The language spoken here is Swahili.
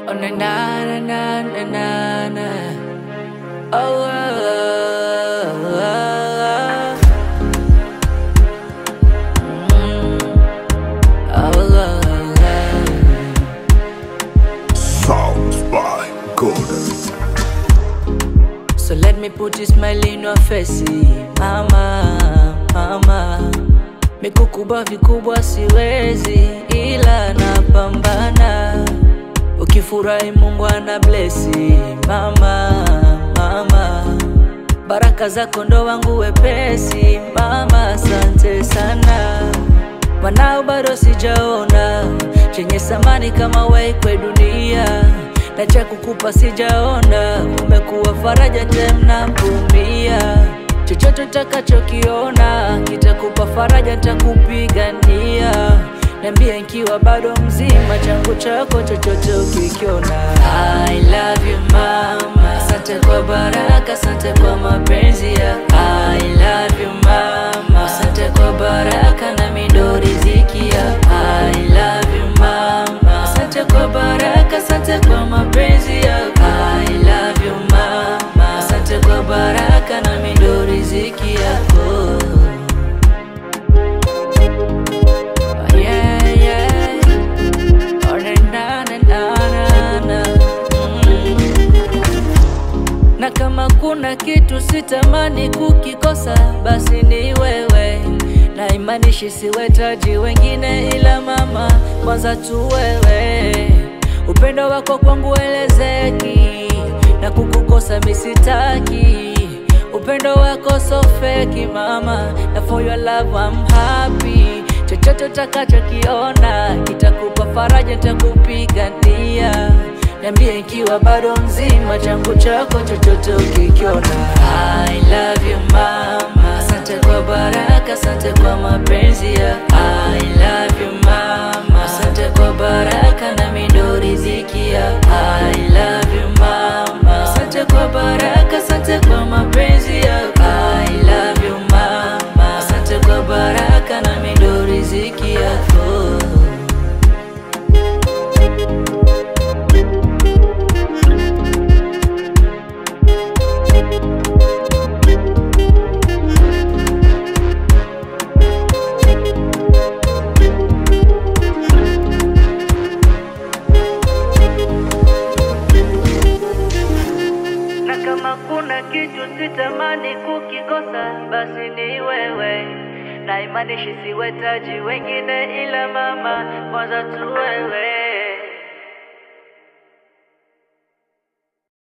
Oh na na na na na na na. Oh, Sounds by Golden. So let me put a smile in your face, mama, mama. Mikukubwa vikubwa siwezi, ila napambana. Ukifurahi Mungu ana blessi, mama, mama. Baraka zako ndo wangu wepesi, mama, asante sana. Wanao bado sijaona chenye samani kama wewe kwa dunia, na cha kukupa sijaona. Umekuwa faraja tena mpumia, chochote utakachokiona kitakupa faraja, nitakupigania. Niambie nikiwa bado mzima, changu chako chochote ukikiona. I love you mama, asante kwa baraka, asante kwa mapenzi ya. I love you mama, asante kwa baraka na ndo riziki ya. I love you mama, asante kwa baraka, asante kwa mapenzi ya. I love you mama, asante kwa baraka na ndo riziki yako. Na kama kuna kitu sitamani kukikosa, basi ni wewe. Na imanishi siwetaji wengine, ila mama, kwanza tu wewe. Upendo wako kwangu elezeki, na kukukosa misitaki. Upendo wako so fake mama, na for your love I'm happy. Chochote utakachokiona kitakupa faraja, nitakupigania. Niambie nikiwa bado mzima, changu chako chochote ukikiona. I love you mama, asante kwa baraka, asante kwa mapenzi ya. I love you mama, asante kwa baraka na ndo riziki ya. I love you mama, asante kwa baraka, asante kwa mapenzi ya. I love you mama, asante kwa baraka na ndo riziki yako. Kama kuna kitu sitamani kukikosa, basi ni wewe. Na imanishi siwetaji wengine, ila mama, kwanza tu wewe.